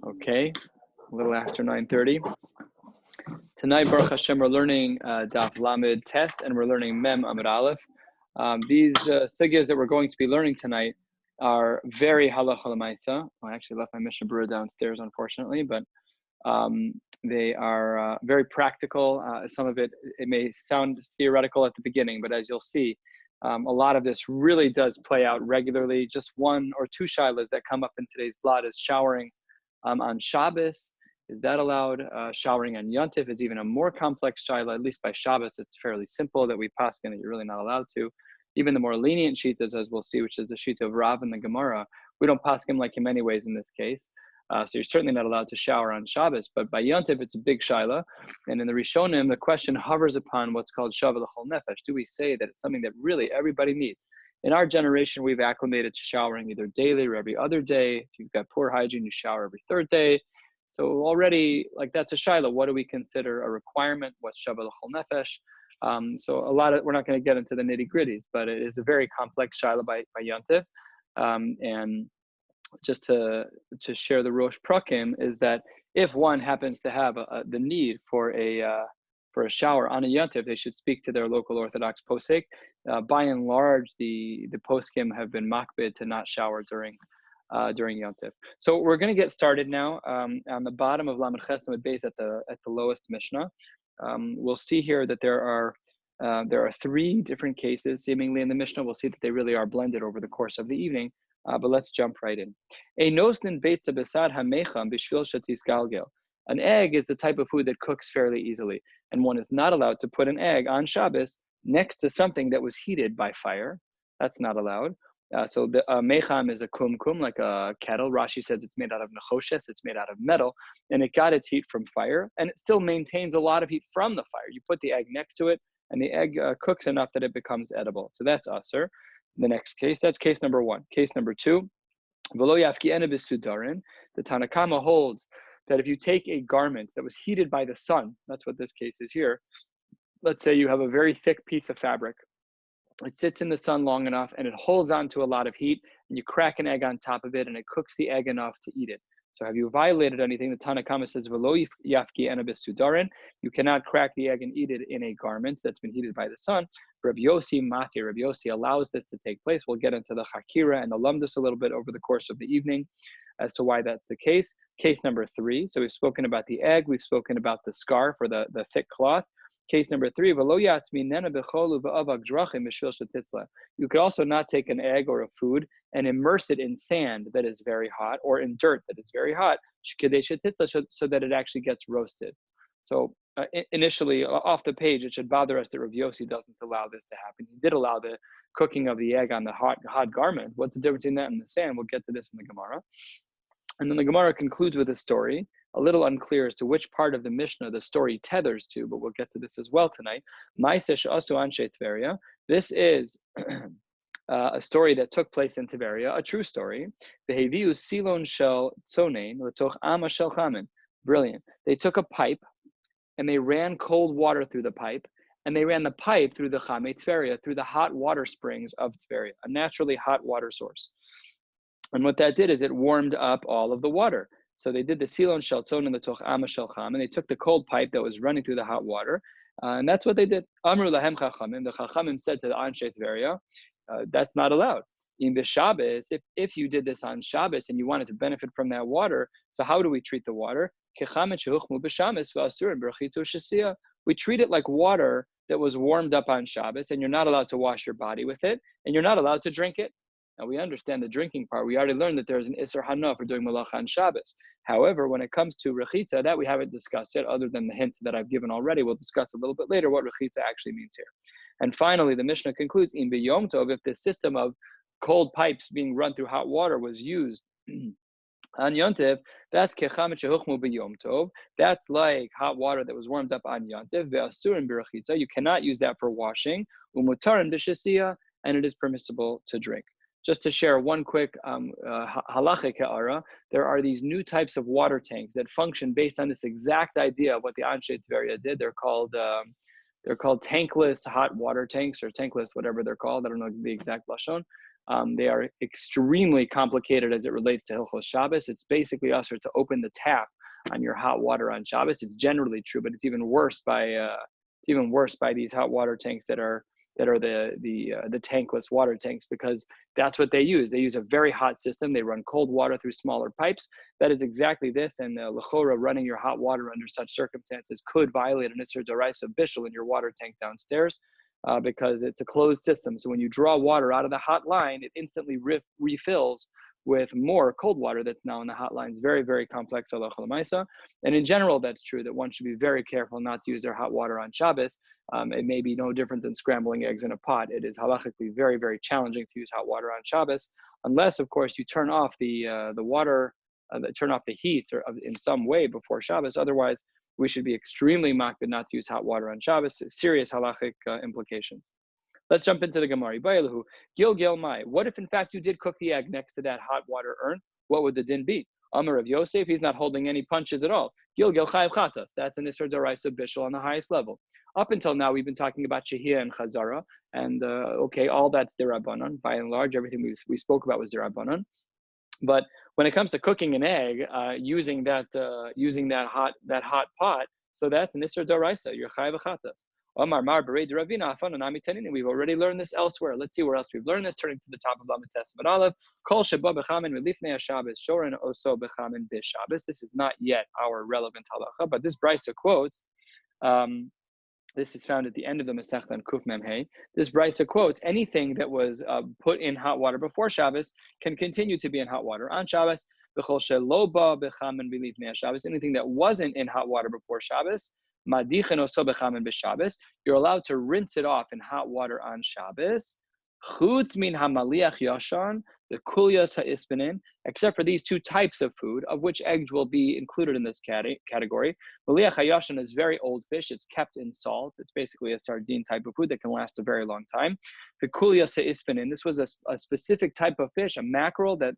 Okay, a little after 9:30. Tonight, Baruch Hashem, we're learning Daf Lamed Tes, and we're learning Mem Amud Aleph. These sugyas that we're going to be learning tonight are very halacha l'maisa. I actually left my Mishnah Berurah downstairs, unfortunately, but they are very practical. Some of it may sound theoretical at the beginning, but as you'll see, a lot of this really does play out regularly. Just one or two shilas that come up in today's blot is showering on Shabbos. Is that allowed? Showering on Yontif is even a more complex shaila. At least by Shabbos, it's fairly simple that we paskin that you're really not allowed to. Even the more lenient shitas, as we'll see, which is the shita of Rav and the Gemara, we don't paskin like him anyways in this case. So you're certainly not allowed to shower on Shabbos. But by Yontif, it's a big shaila. And in the Rishonim, the question hovers upon what's called shava l'chol nefesh. Do we say that it's something that really everybody needs? In our generation, we've acclimated to showering either daily or every other day. If you've got poor hygiene, you shower every third day. So already, like, that's a shaila. What do we consider a requirement? What's shava l'chol nefesh? So we're not going to get into the nitty gritties, but it is a very complex shaila by Yontif. And just to share the Rosh Prakim is that if one happens to have the need for a shower on a Yontif, they should speak to their local Orthodox posek. By and large, the poskim have been makbid to not shower during Yontif. So we're going to get started now on the bottom of Lamed Ches Amud Beis at the lowest Mishnah. We'll see here that there are three different cases seemingly in the Mishnah. We'll see that they really are blended over the course of the evening. But let's jump right in. An egg is the type of food that cooks fairly easily, and one is not allowed to put an egg on Shabbos next to something that was heated by fire. That's not allowed. So the mecham is a kumkum, like a kettle. Rashi says it's made out of nechoshes, it's made out of metal, and it got its heat from fire, and it still maintains a lot of heat from the fire. You put the egg next to it, and the egg cooks enough that it becomes edible. So that's usher. The next case, that's case number one. Case number two, v'lo yafki ena b'sudarin. The Tanna Kama holds that if you take a garment that was heated by the sun, that's what this case is here. Let's say you have a very thick piece of fabric. It sits in the sun long enough and it holds on to a lot of heat, and you crack an egg on top of it and it cooks the egg enough to eat it. So have you violated anything? The Tanna Kama says, v'lo yafki ena b'sudarin. You cannot crack the egg and eat it in a garment that's been heated by the sun. Rabbi Yossi Mati, Rabbi Yossi allows this to take place. We'll get into the Chakira and the Lumdus a little bit over the course of the evening as to why that's the case. Case number three. So we've spoken about the egg. We've spoken about the scarf or the thick cloth. Case number three. You could also not take an egg or a food and immerse it in sand that is very hot or in dirt that is very hot so that it actually gets roasted. So initially, off the page, it should bother us that Rabbi Yossi doesn't allow this to happen. He did allow the cooking of the egg on the hot garment. What's the difference between that and the sand? We'll get to this in the Gemara. And then the Gemara concludes with a story, a little unclear as to which part of the Mishnah the story tethers to, but we'll get to this as well tonight. Maseches asu anshe Tveria. This is a story that took place in Tveria, a true story. Veheviu silon shel tzonein letoch ama shel chamin. Brilliant. They took a pipe and they ran cold water through the pipe, and they ran the pipe through the Chame Tveria, through the hot water springs of Tveria, a naturally hot water source. And what that did is it warmed up all of the water. So they did the silon shel tzon and the toch ama shel cham, and they took the cold pipe that was running through the hot water, and that's what they did. Amru lahem chachamim. The chachamim said to the anshe Tveria, that's not allowed. In the Shabbos, if you did this on Shabbos and you wanted to benefit from that water, so how do we treat the water? We treat it like water that was warmed up on Shabbos, and you're not allowed to wash your body with it, and you're not allowed to drink it. Now we understand the drinking part. We already learned that there's an Isser Hana for doing Malacha on Shabbos. However, when it comes to Rechitza, that we haven't discussed yet, other than the hint that I've given already. We'll discuss a little bit later what Rechitza actually means here. And finally, the Mishnah concludes, in B'Yom Tov, if the system of cold pipes being run through hot water was used on Yontif, that's kechamit shehuchmu b'Yom Tov. That's like hot water that was warmed up on Yontif. Ve'asurin b'Rechitza. You cannot use that for washing. Umutarin b'Shasiya, and it is permissible to drink. Just to share one quick halachic ha'ara, there are these new types of water tanks that function based on this exact idea of what the Anshe Tveria did. They're called tankless hot water tanks, or tankless, whatever they're called. I don't know the exact lashon. They are extremely complicated as it relates to Hilchos Shabbos. It's basically usher to open the tap on your hot water on Shabbos. It's generally true, but it's even worse by these hot water tanks that are the tankless water tanks, because that's what they use. They use a very hot system. They run cold water through smaller pipes. That is exactly this. And l'chora, running your hot water under such circumstances could violate an Isser D'Oraisa bishul in your water tank downstairs, because it's a closed system. So when you draw water out of the hot line, it instantly refills with more cold water that's now in the hot lines. Very, very complex halacha l'maisa. And in general, that's true that one should be very careful not to use their hot water on Shabbos. It may be no different than scrambling eggs in a pot. It is halachically very, very challenging to use hot water on Shabbos, unless, of course, you turn off the water, turn off the heat or in some way before Shabbos. Otherwise, we should be extremely makbid not to use hot water on Shabbos. Serious halachic implications. Let's jump into the Gemara. Gil Gil Mai. What if in fact you did cook the egg next to that hot water urn? What would the din be? Amar of Yosef, he's not holding any punches at all. Gil Gil Chayav Chatas. That's an Isser D'Oraisa bishul on the highest level. Up until now, we've been talking about Shehiyah and Chazara, and okay, all that's D'Rabbanan. By and large, everything we spoke about was D'Rabbanan. But when it comes to cooking an egg, using that hot pot, so that's an Isser D'Oraisa. You're Chayav Chatas. We've already learned this elsewhere. Let's see where else we've learned this. Turning to the top of Maseches Aleph, Kol sheba bechamin milifnei Shabbos shorin oso bechamin b'Shabbos. This is not yet our relevant halacha, but this brisa quotes. This is found at the end of the Masechta and Kuf Mem Hey. This brisa quotes anything that was put in hot water before Shabbos can continue to be in hot water on Shabbos. B'chol shelo ba bechamin milifnei Shabbos. Anything that wasn't in hot water before Shabbos. You're allowed to rinse it off in hot water on Shabbos. Chutz min hamaliach yashan, the kulyas ha'ispanin, except for these two types of food, of which eggs will be included in this category. Maliach ha'yashan is very old fish. It's kept in salt. It's basically a sardine type of food that can last a very long time. The kulyas ha'ispanin, this was a specific type of fish, a mackerel that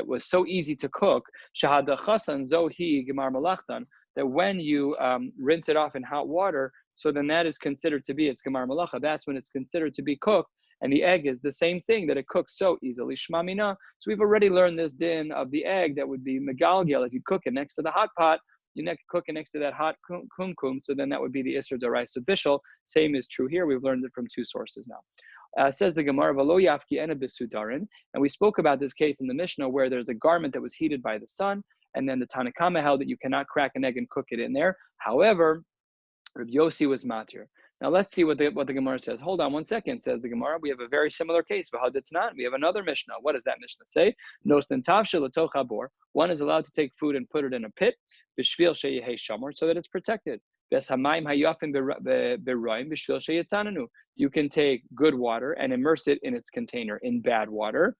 was so easy to cook, shahada chasan zohi gemar malachtan, that when you rinse it off in hot water, so then that is considered to be its gemar malacha. That's when it's considered to be cooked, and the egg is the same thing, that it cooks so easily. Shma mina. So we've already learned this din of the egg that would be megalgel. If you cook it next to the hot pot, you cook it next to that hot kumkum, so then that would be the Isser D'Oraisa bishul. Same is true here. We've learned it from two sources now. Says the Gemara, V'lo yafki ena b'sudarin, and we spoke about this case in the Mishnah where there's a garment that was heated by the sun, and then the Tanna Kama held that you cannot crack an egg and cook it in there. However, Rabbi Yossi was matir. Now let's see what the Gemara says. Hold on one second, says the Gemara. We have a very similar case. We have another Mishnah. What does that Mishnah say? One is allowed to take food and put it in a pit, so that it's protected. You can take good water and immerse it in its container in bad water,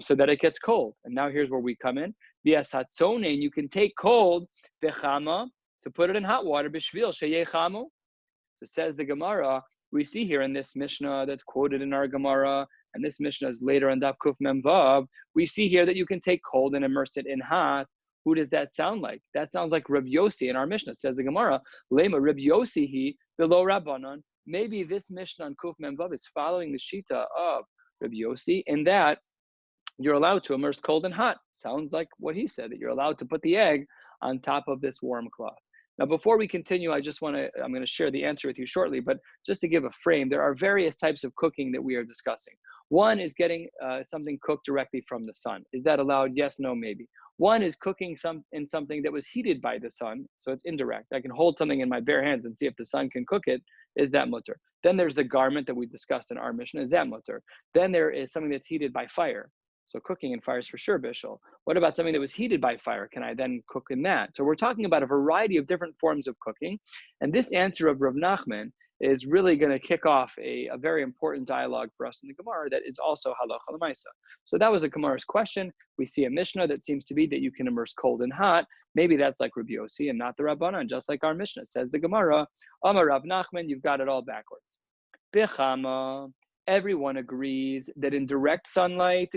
so that it gets cold. And now here's where we come in. You can take cold to put it in hot water. So says the Gemara, we see here in this Mishnah that's quoted in our Gemara, and this Mishnah is later in Daf Kuf Mem Vav, we see here that you can take cold and immerse it in hot. Who does that sound like? That sounds like Rabbi Yossi in our Mishnah. Says the Gemara, Lema Rabbi Yossi he below Rabbanon. Maybe this Mishnah on Kuf Mem Vav is following the Shita of Rabbi Yossi in that you're allowed to immerse cold and hot. Sounds like what he said, that you're allowed to put the egg on top of this warm cloth. Now, before we continue, I'm going to share the answer with you shortly, but just to give a frame, there are various types of cooking that we are discussing. One is getting something cooked directly from the sun. Is that allowed? Yes, no, maybe. One is cooking in something that was heated by the sun, so it's indirect. I can hold something in my bare hands and see if the sun can cook it. Is that mutter? Then there's the garment that we discussed in our Mishnah. Is that mutter? Then there is something that's heated by fire. So cooking in fire is for sure bishul. What about something that was heated by fire? Can I then cook in that? So we're talking about a variety of different forms of cooking. And this answer of Rav Nachman is really going to kick off a very important dialogue for us in the Gemara that is also halacha l'maisa. So that was a Gemara's question. We see a Mishnah that seems to be that you can immerse cold and hot. Maybe that's like Rabbi Yossi and not the Rabbanan, just like our Mishnah. Says the Gemara, Amar Rav Nachman, you've got it all backwards. Bechama. Everyone agrees that in direct sunlight,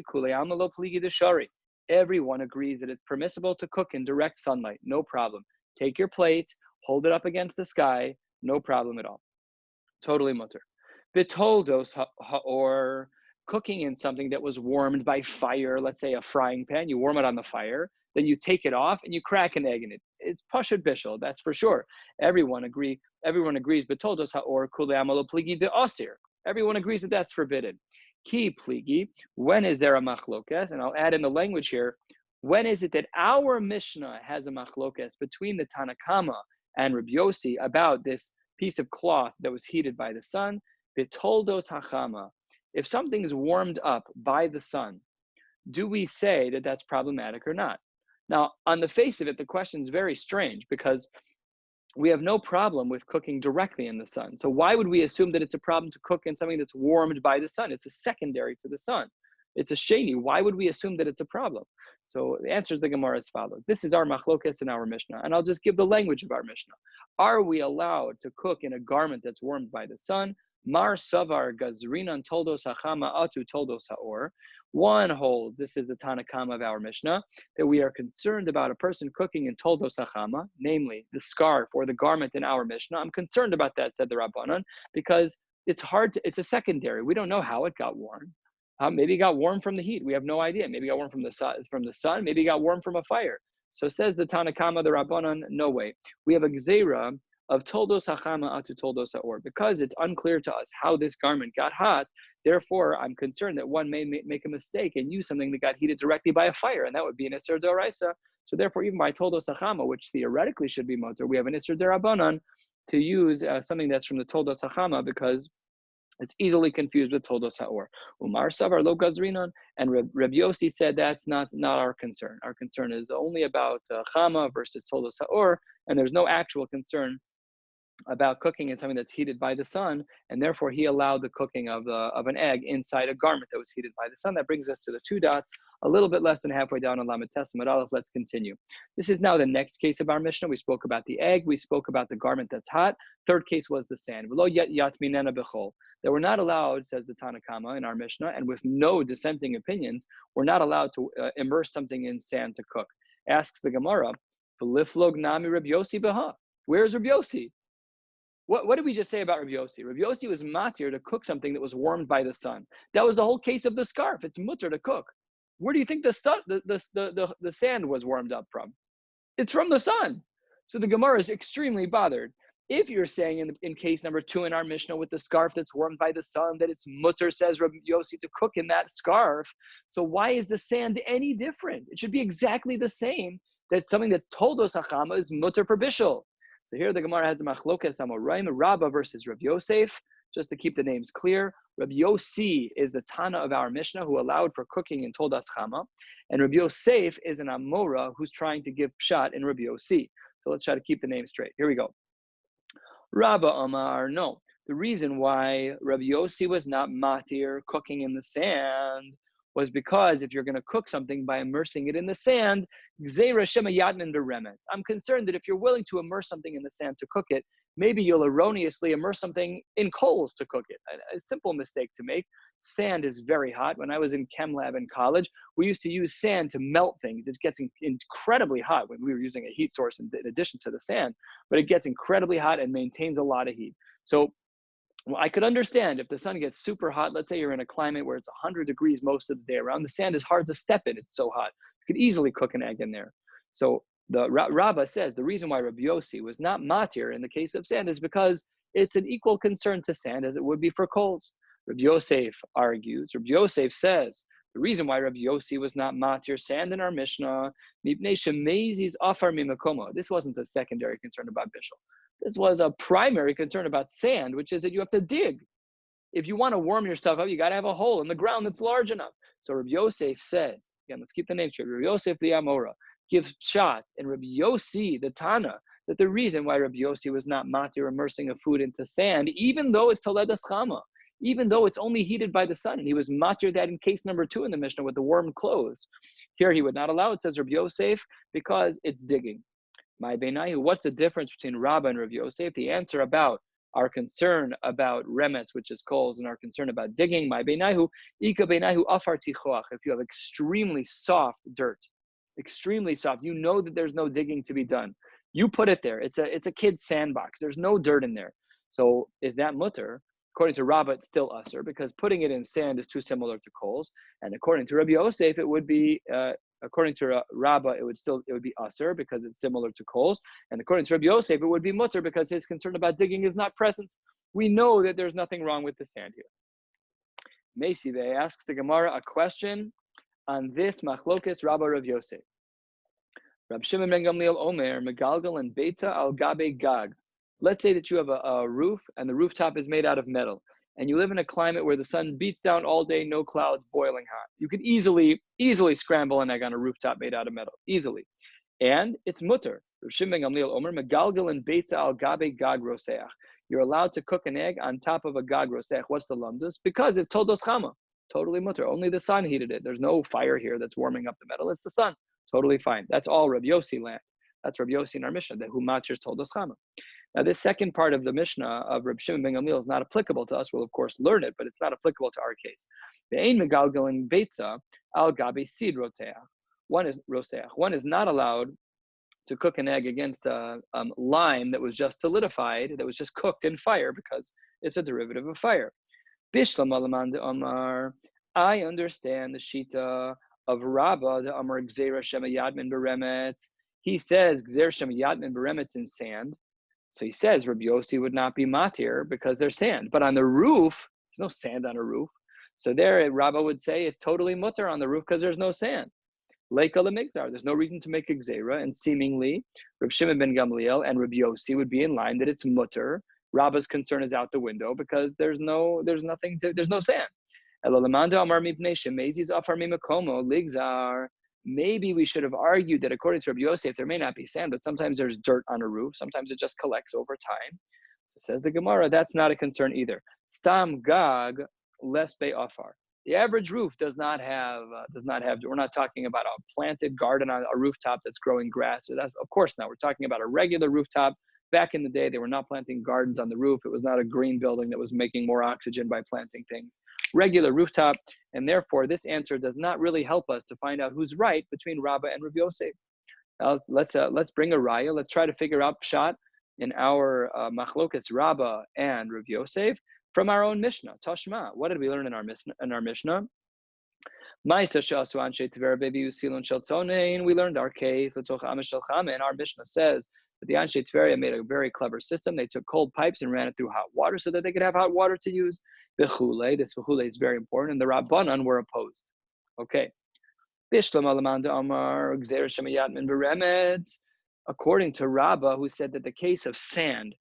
everyone agrees that it's permissible to cook in direct sunlight, no problem. Take your plate, hold it up against the sky, no problem at all. Totally mutter. Bitoldos or cooking in something that was warmed by fire, let's say a frying pan, you warm it on the fire, then you take it off and you crack an egg in it. It's pashut bishul, that's for sure. Everyone agrees, bitoldos or kule amalo pligi de osir. Everyone agrees that that's forbidden. Ki pligi, when is there a machlokes? And I'll add in the language here, when is it that our Mishnah has a machlokes between the Tanakama and Rabbi Yossi about this piece of cloth that was heated by the sun? Bitoldos hachama. If something is warmed up by the sun, do we say that that's problematic or not? Now, on the face of it, the question is very strange because we have no problem with cooking directly in the sun. So why would we assume that it's a problem to cook in something that's warmed by the sun? It's a secondary to the sun. It's a sheni. Why would we assume that it's a problem? So the answer is the Gemara as follows. This is our machlokes in our Mishnah, and I'll just give the language of our Mishnah. Are we allowed to cook in a garment that's warmed by the sun? Mar savar gazrinan toldos hachama atu toldos haor. One holds, this is the Tanakama of our Mishnah, that we are concerned about a person cooking in toldos hachama, namely the scarf or the garment in our Mishnah. I'm concerned about that, said the Rabbanan, because it's a secondary. We don't know how it got warm. Maybe it got warm from the heat. We have no idea. Maybe it got warm from the sun. Maybe it got warm from a fire. So says the Tanakama, the Rabbanan, no way. We have a gzeira of toldos hachama atu toldos haor. Because it's unclear to us how this garment got hot, therefore I'm concerned that one may make a mistake and use something that got heated directly by a fire, and that would be an isser d'oraisa. So therefore, even by toldos hachama, which theoretically should be motor, we have an isser d'Rabbanan to use something that's from the toldos hachama because it's easily confused with toldos haor. Umar savar lo gazrinan, and Rabbi Yossi said that's not our concern. Our concern is only about chama versus toldos haor, and there's no actual concern about cooking in something that's heated by the sun, and therefore he allowed the cooking of an egg inside a garment that was heated by the sun. That brings us to the two dots, a little bit less than halfway down on Lamed Tes Amud Aleph. Let's continue. This is now the next case of our Mishnah. We spoke about the egg, we spoke about the garment that's hot. Third case was the sand. V'lo yat minena b'chol. That we're not allowed, says the Tanakama in our Mishnah, and with no dissenting opinions, we're not allowed to immerse something in sand to cook. Asks the Gemara, v'liflog nami Rabbi Yossi b'ha. Where's Rabbi Yossi? What did we just say about Rabbi Yossi? Rabbi Yossi was matir to cook something that was warmed by the sun. That was the whole case of the scarf. It's mutter to cook. Where do you think the sand was warmed up from? It's from the sun. So the Gemara is extremely bothered. If you're saying in case number 2 in our Mishnah with the scarf that's warmed by the sun, that it's mutter, says Rabbi Yossi, to cook in that scarf, so why is the sand any different? It should be exactly the same. That something that's toldos hachama is mutter for bishul. So here the Gemara has a machlokes amoraim, Rabbi versus Rabbi Yosef. Just to keep the names clear, Rabbi Yossi is the Tana of our Mishnah who allowed for cooking in toldas chama, and Rabbi Yosef is an Amora who's trying to give pshat in Rabbi Yossi. So let's try to keep the names straight. Here we go. Rabba Amar, no. The reason why Rabbi Yossi was not matir, cooking in the sand, was because if you're going to cook something by immersing it in the sand, gzeira shema yatnin beremetz. I'm concerned that if you're willing to immerse something in the sand to cook it, maybe you'll erroneously immerse something in coals to cook it. A simple mistake to make. Sand is very hot. When I was in chem lab in college, we used to use sand to melt things. It gets incredibly hot when we were using a heat source in addition to the sand, but it gets incredibly hot and maintains a lot of heat. So well, I could understand if the sun gets super hot. Let's say you're in a climate where it's 100 degrees most of the day around. The sand is hard to step in. It's so hot. You could easily cook an egg in there. So the Rabba says the reason why Rabbi Yossi was not matir in the case of sand is because it's an equal concern to sand as it would be for coals. Rabbi Yosef argues. Rabbi Yosef says the reason why Rabbi Yossi was not matir sand in our Mishnah, this wasn't a secondary concern about bishul. This was a primary concern about sand, which is that you have to dig. If you want to warm your stuff up, you got to have a hole in the ground that's large enough. So Rabbi Yosef says, again, let's keep the name straight. Rabbi Yosef the Amora gives pshat, and Rabbi Yossi the Tana, that the reason why Rabbi Yossi was not matir immersing a food into sand, even though it's toledas chama, even though it's only heated by the sun, and he was matir that in case number 2 in the Mishnah with the warm clothes. Here he would not allow it, says Rabbi Yosef, because it's digging. My beinayu, what's the difference between Rabba and Rabbi Yosef? The answer about our concern about remetz, which is coals, and our concern about digging. My beinayu, ika beinayu afar tichoach. If you have extremely soft dirt, extremely soft, you know that there's no digging to be done. You put it there. It's a kid's sandbox. There's no dirt in there. So is that mutter? According to Rabbi, it's still usher because putting it in sand is too similar to coals. And according to Rabbi Yosef, it would be, according to Rabbi, it would be usher because it's similar to coals. And according to Rabbi Yosef, it would be mutter because his concern about digging is not present. We know that there's nothing wrong with the sand here. Meisive asks the Gemara a question on this machlokes Rabbi Rav Yosef. Rab Shimon ben Gamliel Omer, Megalgal and Beta al Gabe Gag. Let's say that you have a roof and the rooftop is made out of metal and you live in a climate where the sun beats down all day, no clouds, boiling hot. You could easily scramble an egg on a rooftop made out of metal, easily. And it's mutter. Rab Shimon ben Gamliel Omer, Megalgal and Beta al Gabe Gag Roseach. You're allowed to cook an egg on top of a Gag Roseach. What's the lumdus? Because it's Todos Chama. Totally mutter. Only the sun heated it. There's no fire here that's warming up the metal. It's the sun. Totally fine. That's all Rabbi Yossi land. That's Rabbi Yossi in our Mishnah, that who maters told us Chama. Now, this second part of the Mishnah of Rabbi Shimon ben Gamliel is not applicable to us. We'll, of course, learn it, but it's not applicable to our case. The Ein Megalgal and Beitza al Gabe Sid Roteach. One is Roseach. One is not allowed to cook an egg against a lime that was just solidified, that was just cooked in fire because it's a derivative of fire. Bishlam Alamanda Amar. I understand the Shita of Rabba, the Amar Gzera Shema Yadmin Beremetz. He says Gzer Shema Yadmin Beremetz in sand. So he says Rabbi Yossi would not be matir because there's sand. But on the roof, there's no sand on a roof. So there, Rabba would say it's totally mutter on the roof because there's no sand. Leika lemigzar. There's no reason to make a Gzera. And seemingly, Rabbi Shimon ben Gamliel and Rabbi Yossi would be in line that it's mutter. Rabba's concern is out the window because there's no sand. Maybe we should have argued that according to Rabbi Yosef, there may not be sand, but sometimes there's dirt on a roof. Sometimes it just collects over time. So says the Gemara, that's not a concern either. Stam gag les be afar. The average roof does not have. We're not talking about a planted garden on a rooftop that's growing grass. Of course not. We're talking about a regular rooftop. Back in the day, they were not planting gardens on the roof. It was not a green building that was making more oxygen by planting things. Regular rooftop, and therefore this answer does not really help us to find out who's right between Rabba and Rabbi Yosef. Now let's bring a raya. Let's try to figure out pshat in our machlokes Rabba and Rabbi Yosef from our own Mishnah. Tashma. What did we learn in our Mishnah? We learned our case. And our Mishnah says that the Anshe Tveria made a very clever system. They took cold pipes and ran it through hot water so that they could have hot water to use. This v'chule is very important, and the Rabbanan were opposed. Okay. According to Rabba, who said that the case of sand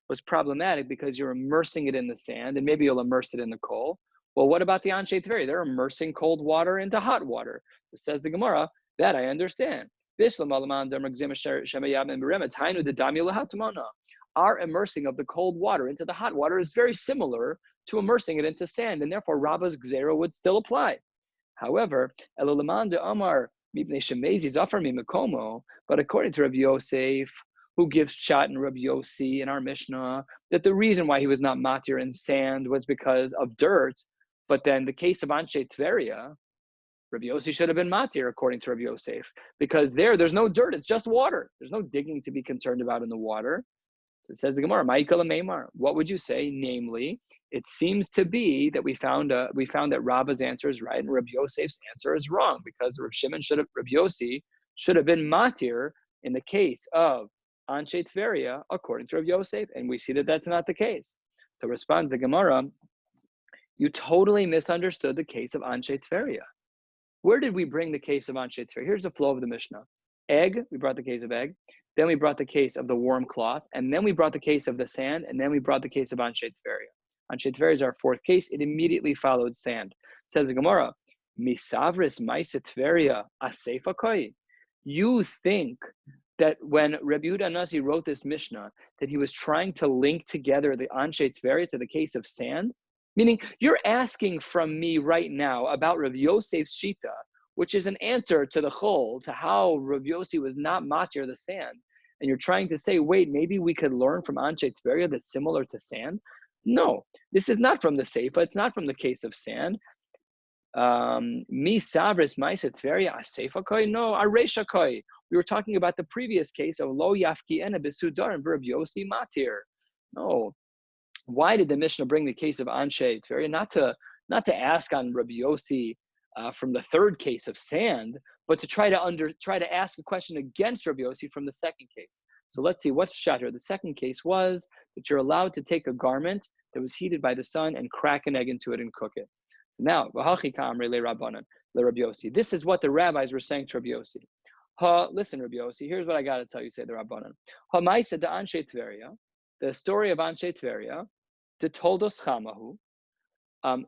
was problematic because you're immersing it in the sand, and maybe you'll immerse it in the coal. Well, what about the Anshe Tveria? They're immersing cold water into hot water. It says the Gemara, that I understand. Our immersing of the cold water into the hot water is very similar to immersing it into sand, and therefore Rabba's Gzera would still apply. However, but according to Rabbi Yosef, who gives Shat and Rabbi Yossi in our Mishnah, that the reason why he was not matir in sand was because of dirt, but then the case of Anshe Tveria, Rabbi Yossi should have been matir according to Rabbi Yosef, because there's no dirt, it's just water. There's no digging to be concerned about in the water. So it says the Gemara, Ma'ikal Meimar. What would you say? Namely, it seems to be that we found that Rabba's answer is right and Rabbi Yosef's answer is wrong, because Rabbi Yossi should have been matir in the case of Anshe Tveria according to Rabbi Yosef, and we see that that's not the case. So responds the Gemara, you totally misunderstood the case of Anshe Tveria. Where did we bring the case of Anshe Tveria? Here's the flow of the Mishnah. Egg, we brought the case of egg. Then we brought the case of the warm cloth. And then we brought the case of the sand. And then we brought the case of Anshe Tveria. Anshe Tveria is our fourth case. It immediately followed sand. Says the Gemara, Misavris Maise Tveria Asefa Koi. You think that when Rabbi Yehuda Nasi wrote this Mishnah, that he was trying to link together the Anshe Tveria to the case of sand? Meaning, you're asking from me right now about Rav Yosef's Shita, which is an answer to the Chol, to how Rav Yossi was not matir the sand. And you're trying to say, wait, maybe we could learn from Anshe Tveria that's similar to sand? No, this is not from the Seifa. It's not from the case of sand. Mi savris ma'aseh Tveria asefa koi? No, aresha koi. We were talking about the previous case of lo yafki ena besudar and Rav Yossi matir. No. Why did the Mishnah bring the case of Anshe Tveria? Not to ask on Rabbi Yossi from the third case of sand, but to try to ask a question against Rabbi Yossi from the second case. So let's see what's shot here. The second case was that you're allowed to take a garment that was heated by the sun and crack an egg into it and cook it. So now, Rabbi Yossi. This is what the rabbis were saying to Rabbi Yossi. Listen, Rabbi Yossi, here's what I got to tell you, say the Rabbanan. Maisa de Anshe Tveria, the story of Anshe Tveria, the Toldos Chamahu.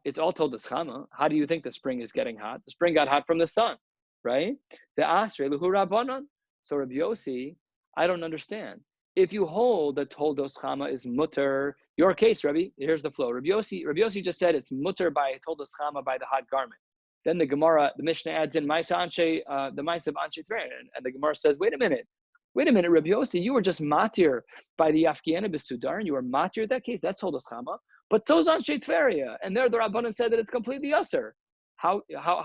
It's all Toldos Chama. How do you think the spring is getting hot? The spring got hot from the sun, right? The Asre Luhu Rabbanan. So Rabbi Yossi, I don't understand. If you hold that Toldos Chama is mutter, your case, Rabbi, here's the flow. Rabbi Yossi just said it's mutter by Toldos Chama by the hot garment. Then the Gemara, the Mishnah adds in Maisa Anshe, the Maisa of Anshe Tveria, and the Gemara says, wait a minute, Rabbi Yossi, you were just matir by the Afkiana Besudar, and you were matir that case, that's Toldos Chama, but so's Anshe Tveria, and there the Rabbanan said that it's completely usher. How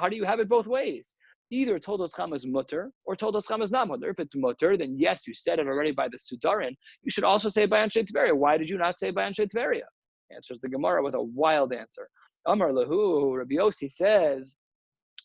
do you have it both ways? Either Toldos Chama is mutter, or Toldos Chama is not mutter. If it's mutter, then yes, you said it already by the Sudarin. You should also say by Anshe Tveria. Why did you not say by Anshe Tveria? Answers the Gemara with a wild answer. Amar Lahu, Rabbi Yossi says,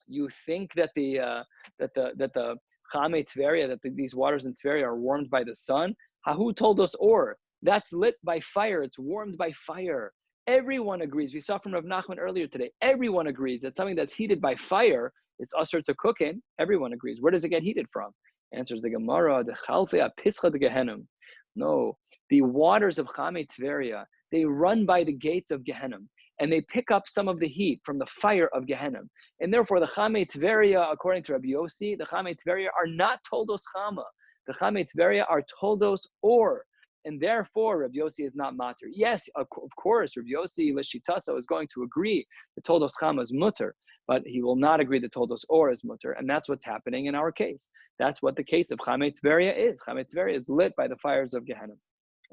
you think that the Chame Tveria, that these waters in Tveria are warmed by the sun? Hahu told us, or that's lit by fire. It's warmed by fire. Everyone agrees. We saw from Rav Nachman earlier today. Everyone agrees that something that's heated by fire is usher to cook in. Everyone agrees. Where does it get heated from? Answers the Gemara, the Chalfei Pischa de Gehenim. No, the waters of Chame Tveria, they run by the gates of Gehenim, and they pick up some of the heat from the fire of Gehenim. And therefore, the Chame Tveria, according to Rabbi Yossi, the Chame Tveria are not Toldos Chama. The Chame Tveria are Toldos or. And therefore, Rabbi Yossi is not mater. Yes, of course, Rabbi Yossi L'shitaso is going to agree that Toldos Chama is mutter, but he will not agree that Toldos or is mutter. And that's what's happening in our case. That's what the case of Chame Tveria is. Chame Tveria is lit by the fires of Gehenim.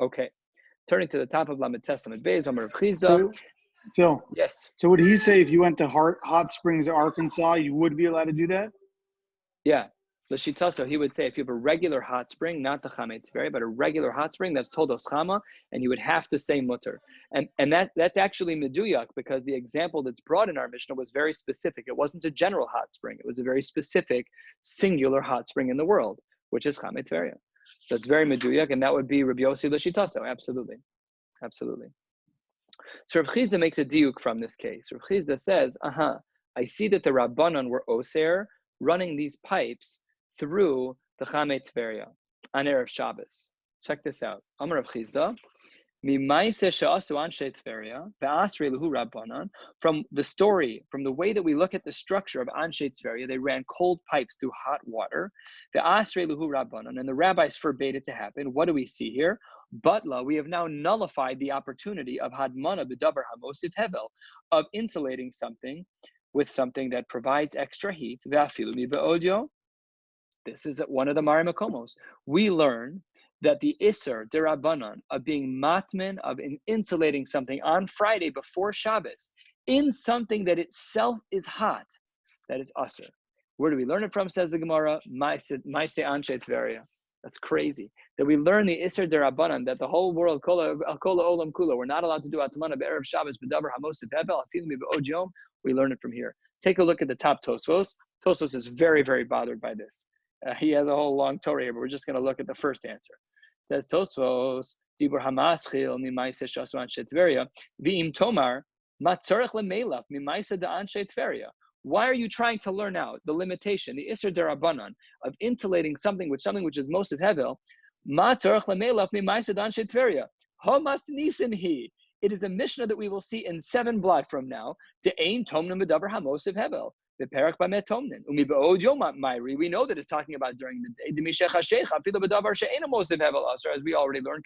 Okay, turning to the top of Lamed Testament Beis, Amar Rav Chizda. So, Phil. Yes. So would he say if you went to Hot Springs, Arkansas, you would be allowed to do that? Yeah. L'shitaso, he would say if you have a regular hot spring, not the Chame Tveria, but a regular hot spring, that's Toldos Chama, and you would have to say mutter. And that's actually meduyak, because the example that's brought in our Mishnah was very specific. It wasn't a general hot spring. It was a very specific, singular hot spring in the world, which is Chame Tveria. So it's very meduyak, and that would be Rabbi Yossi L'shitaso. Absolutely. Absolutely. So Rav Chizda makes a diuk from this case. Rav Chizda says, I see that the Rabbanon were oser running these pipes through the Chame Tveria on Erev Shabbos. Check this out. Amar Rav Chizda, Mimaise she'asu anshe Tveria, ve'asri luhu Rabbanon. From the story, from the way that we look at the structure of Anshe Tveria, they ran cold pipes through hot water. Ve'asri luhu Rabbanon, and the rabbis forbade it to happen. What do we see here? Butla, we have now nullified the opportunity of Hadmana b'davar hamosif hevel, of insulating something with something that provides extra heat. Ve'afilu mi be'odio. This is one of the Mari Makomos. We learn that the Isser Derabanan of being matmin, of insulating something on Friday before Shabbos, in something that itself is hot, that is Usser. Where do we learn it from, says the Gemara? Maise Anshe Tveria. That's crazy. That we learn the Isser Derabanan, that the whole world, Kola Olam Kula, we're not allowed to do Atmana Be'erev Shabbos, B'davar Hamosif Hevel, Afilim Be'od Yom. We learn it from here. Take a look at the top Tosfos. Tosfos is very, very bothered by this. He has a whole long Torah here, but we're just going to look at the first answer. It says Tosfos, Dibur Hamaschil, Mimaise Shasu Anshe Tveria, V'im Tomar, Matzorech Lemelach, Mimaise Da Anshe Tveria. Why are you trying to learn out the limitation, the Isser Derabanan, of insulating something which is most of Hevel? Matzorech Lemelach, Mimaise Da Anshe Tveria. Homas Nisin He. It is a Mishnah that we will see in 7 blot from now, to Ein Tomnim B'davar Hamosiv Hevel. We know that it's talking about during the day. As we already learned,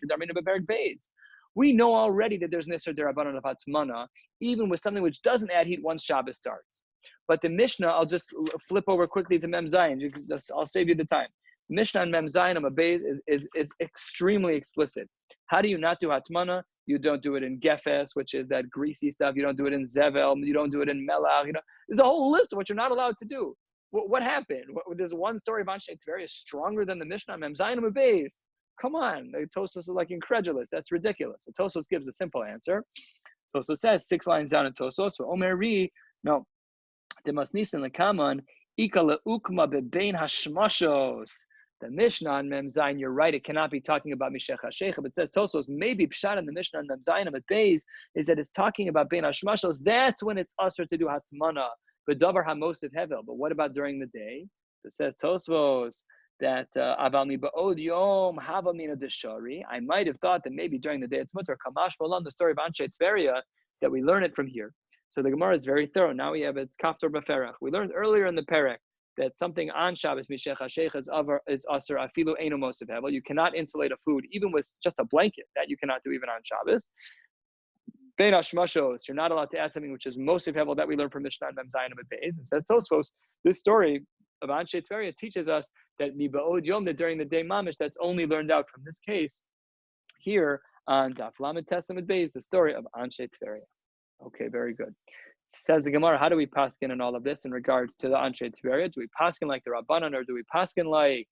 we know already that there's an Isser Derabanan of Hatmana, even with something which doesn't add heat once Shabbos starts. But the Mishnah, I'll just flip over quickly to Mem Zayin. I'll save you the time. Mishnah and Mem Zayin on Abayz is extremely explicit. How do you not do Hatmana? You don't do it in Gefes, which is that greasy stuff. You don't do it in Zevel. You don't do it in Melach. There's a whole list of what you're not allowed to do. What happened? There's one story of Anshe Tveria stronger than the Mishnah. Mem Zayin Abayz. come on, the Tosfos is like incredulous. That's ridiculous. So Tosfos gives a simple answer. Tosfos says 6 lines down in Tosfos, Omer Ri, no, Demas Nisan Lekaman, Ika leukma bebein hashmashos. The Mishnah on Mem Zayin, you're right, it cannot be talking about Mishech HaShecha, but it says Tosfos, maybe Pshat in the Mishnah on Mem Zayin at Beis is that it's talking about Bein Hashmashos. That's when it's usher to do Hatmana, but Davar HaMosiv Hevel. But what about during the day? It says Tosfos that Aval Mi Ba'od Yom Hava Mina Deshari. I might have thought that maybe during the day it's Mutter Kamash Bolam, the story of Anshe Tveria, that we learn it from here. So the Gemara is very thorough. Now we have its Kaftor B'Ferach. We learned earlier in the Perek that something on Shabbos, Mishech HaShecha, is Aser Afilu Eino Mosiv Hevel. You cannot insulate a food, even with just a blanket. That you cannot do even on Shabbos. Bein Hashmashos, you're not allowed to add something which is Mosiv Hevel that we learn from Mishnah and Mem Zayin Amud Beis. It says Tosfos, this story of Anshe Tveria teaches us that Miba'od Yom, that during the day Mamish, that's only learned out from this case here on Daf Lamed Tes Amud Beis, the story of Anshe Tveria. Okay, very good. Says the Gemara, how do we paskin in all of this in regards to the Anshe Tveria? Do we paskin like the Rabbanan, or do we paskin like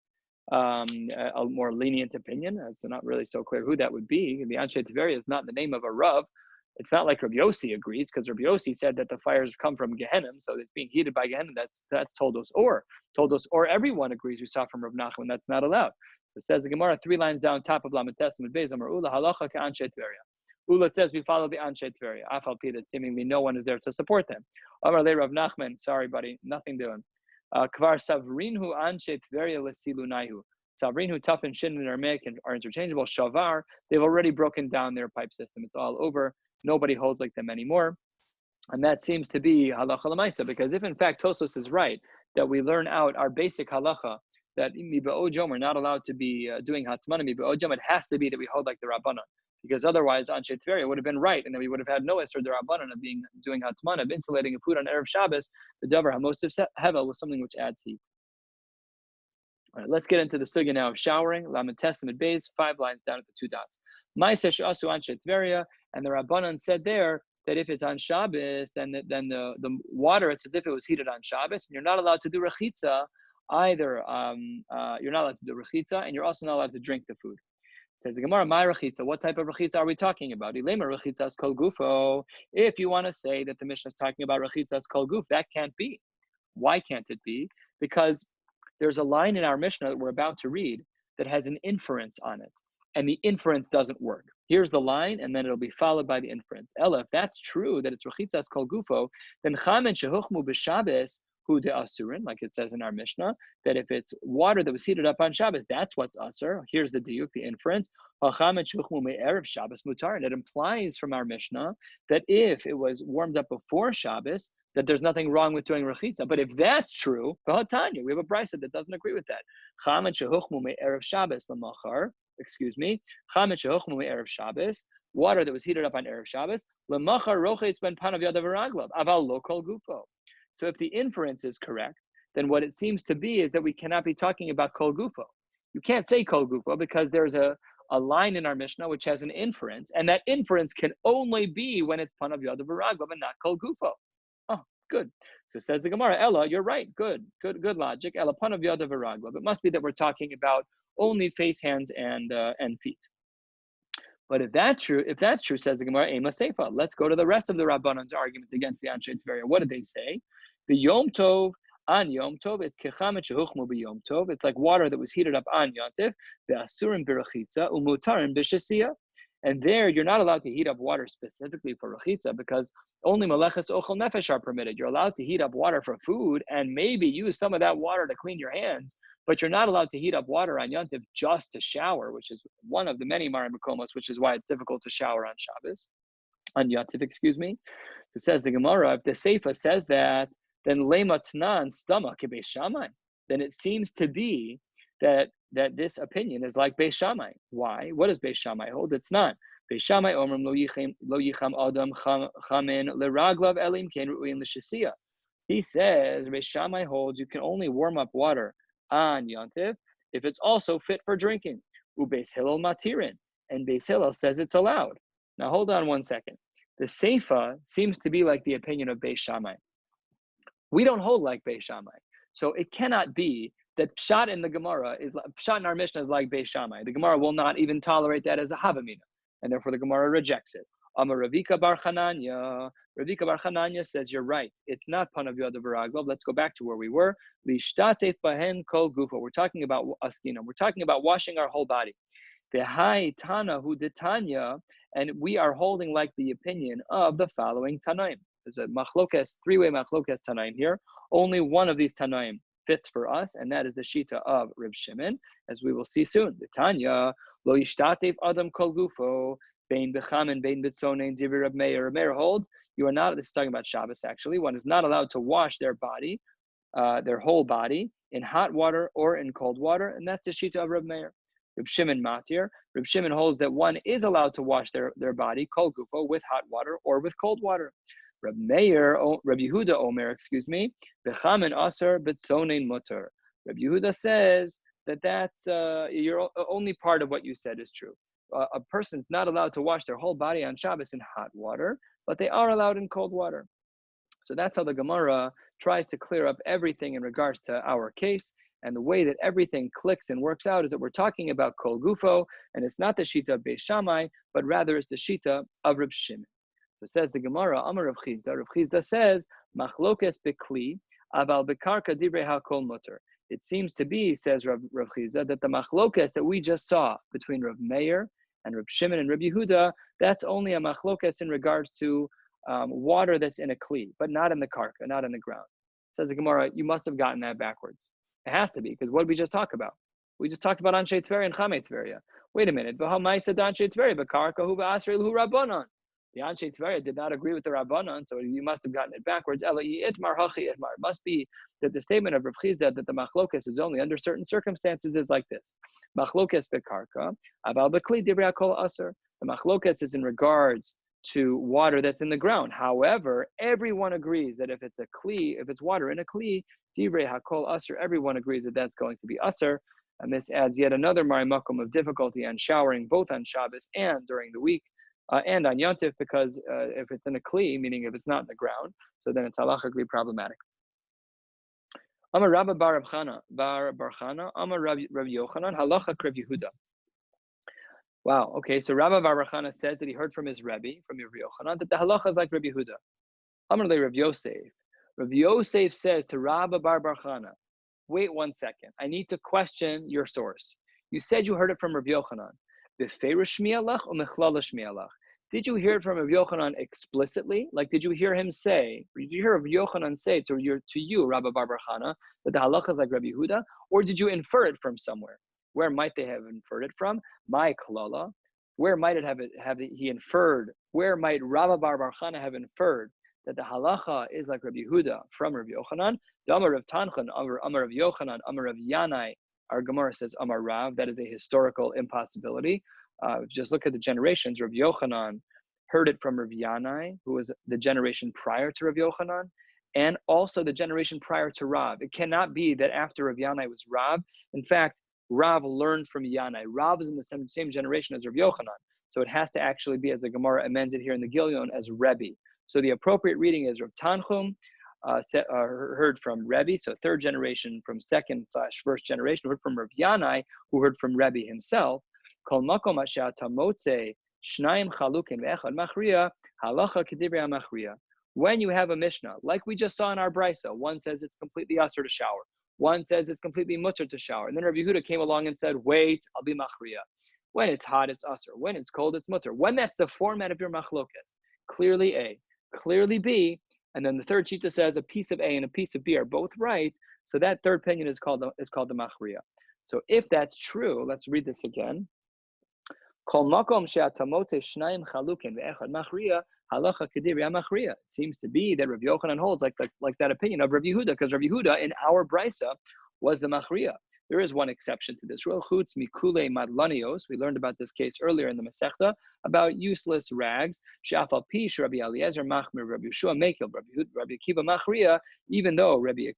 a more lenient opinion? It's not really so clear who that would be. The Anshe Tveria is not the name of a Rav. It's not like Rabbi Yossi agrees, because Rabbi Yossi said that the fires come from Gehenna, so it's being heated by Gehenna. That's Toldos Or. Toldos Or, everyone agrees. We saw from Rav Nachman that's not allowed. So it says the Gemara 3 lines down, top of Lamed Tes Amud Beis, Amar Ula halacha ka Anshe Tveria. Ula says we follow the Anshe Tveria. Afal pi, that seemingly no one is there to support them. Amar le Rav Nachman, sorry buddy, nothing doing. Kvar savrinhu Anshe Tveria lesilunaihu. Savrinhu, Tuf and Shin in Aramaic are interchangeable. Shavar, they've already broken down their pipe system. It's all over. Nobody holds like them anymore. And that seems to be halacha l'maisa, because if in fact Tosfos is right, that we learn out our basic halacha, that miba'od yom we're not allowed to be doing hatmana miba'od yom, it has to be that we hold like the Rabbanan, because otherwise Anshe Tveria would have been right, and then we would have had no Esr the Rabbanan of doing hatmana, of insulating a food on Erev Shabbos. The davar hamosiv hevel was something which adds heat. All right, let's get into the sugya now of showering. Lamed Tes Amud Beis, 5 lines down at the 2 dots. Maseches asu Anshe Tveria, and the Rabbanan said there that if it's on Shabbos, then the water, it's as if it was heated on Shabbos. You're not allowed to do rechitza either. You're not allowed to do rechitza, and you're also not allowed to drink the food. Says the Gemara, my rechitza. What type of rechitza are we talking about? Ilema rechitza is kol gufo. If you want to say that the Mishnah is talking about rechitza is kol guf, that can't be. Why can't it be? Because there's a line in our Mishnah that we're about to read that has an inference on it, and the inference doesn't work. Here's the line, and then it'll be followed by the inference. Ella, if that's true, that it's rechitzas kol gufo, then chamen shehuchmu b'Shabbos hu de'asurin, like it says in our Mishnah, that if it's water that was heated up on Shabbos, that's what's asur. Here's the diuk, the inference. Chamen shehuchmu me'erev Shabbos mutar, and it implies from our Mishnah that if it was warmed up before Shabbos, that there's nothing wrong with doing rechitza. But if that's true, v'hatanya, we have a brisa that doesn't agree with that. Chamen shehuchmu me'erev Shabbos l'machar, chametz shehuchmu me'erev Shabbos, water that was heated up on Erev Shabbos, l'machar rochetz ben panav yadav v'raglav, aval lo kol gufo. So if the inference is correct, then what it seems to be is that we cannot be talking about kol gufo. You can't say kol gufo because there's a line in our Mishnah which has an inference, and that inference can only be when it's panav yadav v'raglav and not kol gufo. Oh, good. So says the Gemara, Ella, you're right. Good logic. Ella panav yadav v'raglav. It must be that we're talking about only face, hands, and feet. But if that's true, says the Gemara, Ema Seifa. Let's go to the rest of the Rabbanan's arguments against the Anshe Tveria. What did they say? The Yom Tov, on Yom Tov, it's kechamet shehuchmu b'Yom Tov. It's like water that was heated up on Yontif. Be'asurim b'rechitza umutarim b'shesiya. And there, you're not allowed to heat up water specifically for rechitza because only meleches ochel nefesh are permitted. You're allowed to heat up water for food and maybe use some of that water to clean your hands, but you're not allowed to heat up water on Yontif just to shower, which is one of the many Marim Makomos, which is why it's difficult to shower on Shabbos, on Yontif, excuse me. So says the Gemara, if the Seifa says that, then lema tnan stomach beis Shammai. Then it seems to be that this opinion is like Beis Shammai. Why? What does Beis Shammai hold? It's not. Beis Shammai omrim lo yicham adam chamin leraglav elim ken ru'in l'shesiya. He says Beis Shammai holds you can only warm up water on Yontif if it's also fit for drinking. Ubeis Hillel matirin, and Beis Hillel says it's allowed. Now hold on one second. The Seifa seems to be like the opinion of Beis Shammai. We don't hold like Beis Shammai, so it cannot be that pshat in the Gemara is pshat in our Mishnah is like Beis Shammai. The Gemara will not even tolerate that as a havamina, and therefore the Gemara rejects it. Amar Ravika Bar Chananya. Ravika Bar Chananya says you're right. It's not panav yada v'raglav. Let's go back to where we were. Lishtatef bahen kol gufa. We're talking about askinam. We're talking about washing our whole body. The high Tana hu detanya, and we are holding like the opinion of the following Tanaim. There's a machlokes, three-way machlokes Tanaim here. Only one of these Tanaim fits for us, and that is the Shita of Reb Shimon, as we will see soon. The Tanya, lo yishtatef adam kol gufo, bein bechamen, bein bitzonein, divrei Reb Meir. Reb Meir holds, you are not, this is talking about Shabbos actually, one is not allowed to wash their body, their whole body, in hot water or in cold water, and that's the Shita of Reb Meir. Reb Shimon Matir. Reb Shimon holds that one is allowed to wash their body, kol gufo, with hot water or with cold water. Reb Yehuda Omer, bechamen aser betzonein mutter. Reb Yehuda says that that's your only part of what you said is true. A person's not allowed to wash their whole body on Shabbos in hot water, but they are allowed in cold water. So that's how the Gemara tries to clear up everything in regards to our case. And the way that everything clicks and works out is that we're talking about kol gufo, and it's not the shita of Beis Shammai, but rather it's the shita of Reb Shimon. So says the Gemara, Amar Rav Chizda. Rav Chizda says, machlokes bekli, aval bekarka divrei hakol mutter. It seems to be, says Rav Chizda, that the machlokes that we just saw between Rav Meir and Reb Shimon and Reb Yehuda, that's only a machlokes in regards to water that's in a kli, but not in the karka, not in the ground. Says the Gemara, you must have gotten that backwards. It has to be, because what did we just talk about? We just talked about Anshe Tveria and Chamei Tveria. Wait a minute. The Anshe Tveria did not agree with the Rabbanon, so you must have gotten it backwards. It must be that the statement of Rav Chizda that the machlokes is only under certain circumstances is like this. Machlokes bekarka, aval bekli divrei hakol aser. The machlokes is in regards to water that's in the ground. However, everyone agrees that if it's a kli, if it's water in a kli, divrei hakol aser, everyone agrees that that's going to be aser. And this adds yet another marimakum of difficulty on showering both on Shabbos and during the week, and on Yontif, because if it's in a kli, meaning if it's not in the ground, so then it's halachically problematic. Amar Rabbi bar Chana, Amar Rabbi Yochanan, halacha krev Yehuda. Wow, okay, so Rabbi bar Chana says that he heard from his Rabbi, from Rabbi Yochanan, that the halacha is like Rabbi Yehuda. Amar le Rav Yosef. Rav Yosef says to Rabbi bar Chana, wait 1 second, I need to question your source. You said you heard it from Rabbi Yochanan. Did you hear it from Rabbi Yochanan explicitly? Like, did you hear him say, or did you hear Rabbi Yochanan say to you, Rabbi bar Chana, that the halacha is like Rabbi Yehuda? Or did you infer it from somewhere? Where might they have inferred it from? My klala. Where might it have he inferred? Where might Rabbi bar Chana have inferred that the halacha is like Rabbi Yehuda from Rabbi Yochanan? The Amar of Tanchan, Amar of Yochanan, Amar of Yanai. Our Gemara says Amar Rav. That is a historical impossibility. Just look at the generations. Rav Yochanan heard it from Rav Yanai, who was the generation prior to Rav Yochanan, and also the generation prior to Rav. It cannot be that after Rav Yanai was Rav. In fact, Rav learned from Yanai. Rav is in the same generation as Rav Yochanan. So it has to actually be, as the Gemara amends it here in the Gilyon, as Rebbe. So the appropriate reading is Rav Tanchum, heard from Rebbe, so third generation from second/first generation, heard from Rav Yanai, who heard from Rebbe himself. Kol makom asher tamotze shnayim chalukin ve'echad machriya halacha k'divrei machriya. When you have a Mishnah, like we just saw in our Brisa, one says it's completely asur to shower, one says it's completely mutter to shower, and then Rabbi Yehuda came along and said, wait, I'll be machriya. When it's hot, it's asur. When it's cold, it's mutter. When that's the format of your machlokas, clearly A, clearly B, and then the third shita says a piece of A and a piece of B are both right. So that third opinion is called the machriya. So if that's true, let's read this again. Kol makom she'atamotze shnayim chalukin ve'echad machriya halacha k'divrei machriya. It seems to be that Rabbi Yochanan holds like that opinion of Rabbi Yehuda, because Rabbi Yehuda in our brisa was the machriya. There is one exception to this rule. Chutz mikule madlanios. We learned about this case earlier in the Masechta about useless rags. She'afal pi Rabbi Eliezer machmir Rabbi Yeshua mekil Rabbi Akiva machriya. Even though Rabbi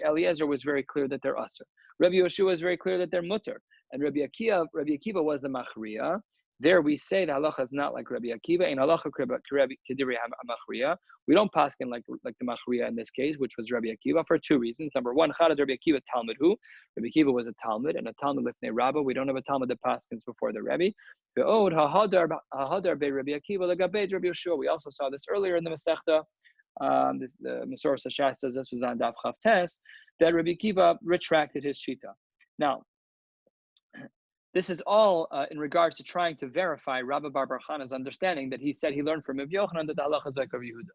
Eliezer was very clear that they're asur, Rabbi Yeshua is very clear that they're mutter, and Rabbi Akiva was the machriya. There we say the halacha is not like Rabbi Akiva, and halacha kediri hamachriya. We don't paskin like the machriya in this case, which was Rabbi Akiva, for two reasons. Number one, chadad Rabbi Akiva Talmud hu. Rabbi Akiva was a Talmud, and a Talmud lifnei Rabba. We don't have a Talmud that paskins before the Rebbe. Ve'od hahadar be Rabbi Akiva legabed Rabbi Yeshua. We also saw this earlier in the Masechta. The Maseches Shas says this was on Daf Chav Tes, that Rabbi Akiva retracted his shita. Now, this is all in regards to trying to verify Rabbi Bar Bar Chana's understanding that he said he learned from Rabbi Yochanan that the halacha is like Rabbi Yehuda.